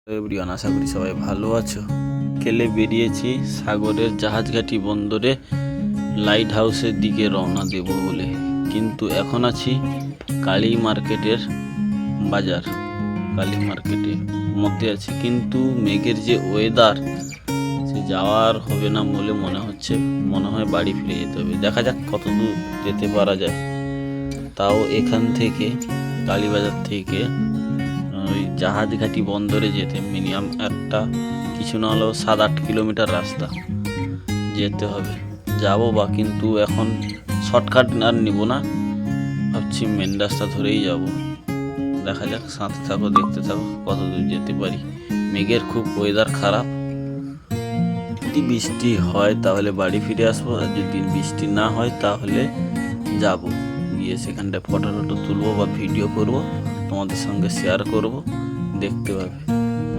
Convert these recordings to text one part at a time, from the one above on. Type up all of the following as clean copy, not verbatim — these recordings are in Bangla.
এভরিওয়ান, আশা করি সবাই ভালো আছো। খেলে বেরিয়েছি সাগরের জাহাজঘাটি বন্দরে লাইট হাউসের দিকে রওনা দেব বলে, কিন্তু এখন আছি কালী মার্কেটের বাজার। কালী মার্কেটের মধ্যে আছি, কিন্তু মেঘের যে ওয়েদার, সে যাওয়ার হবে না বলে মনে হচ্ছে। মনে হয় বাড়ি ফিরে যেতে হবে। দেখা যাক কত দূর যেতে পারা যায়। তাও এখান থেকে কালীবাজার থেকে ওই জাহাজঘাটি বন্দরে যেতে মিনিমাম একটা কিছু না হলেও 7-8 কিলোমিটার রাস্তা যেতে হবে। যাবো বা, কিন্তু এখন শর্টকাট আর নিব না, ভাবছি মেন রাস্তা ধরেই যাব। দেখা যাক, সাথে থাকো, দেখতে থাকো কত দূর যেতে পারি। মেঘের খুব ওয়েদার খারাপ। যদি বৃষ্টি হয় তাহলে বাড়ি ফিরে আসবো, আর যদি বৃষ্টি না হয় তাহলে যাব, গিয়ে সেখানটায় ফটো তুলবো বা ভিডিও করব, তোমাদের সঙ্গে শেয়ার করব, দেখতে পাবে।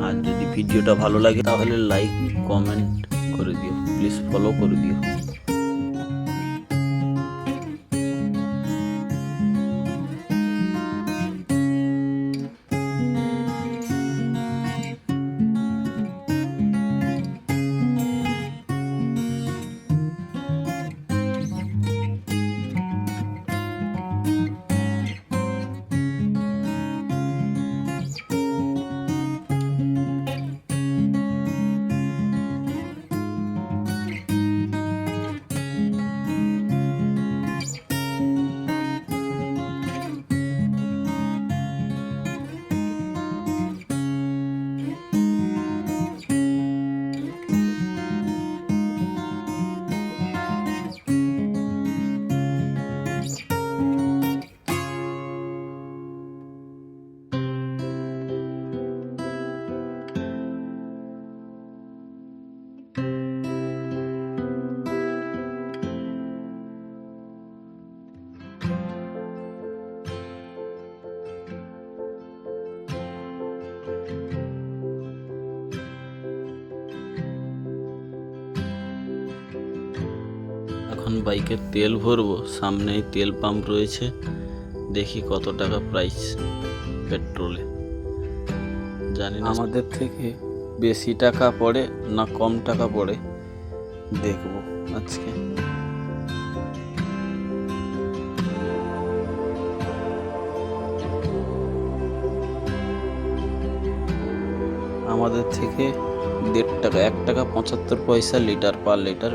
আর যদি ভিডিওটা ভালো লাগে তাহলে লাইক কমেন্ট করে দিও, প্লিজ ফলো করে দিও। এখন বাইকে তেল ভরবো, সামনেই তেল পাম্প রয়েছে, দেখি কত টাকা প্রাইস পেট্রোলে। জানি না আমাদের থেকে বেশি টাকা পড়ে না কম টাকা পড়ে, দেখবো আজকে। আমাদের থেকে 1.5 টাকা, 1 টাকা 75 পয়সা লিটার, পার লিটার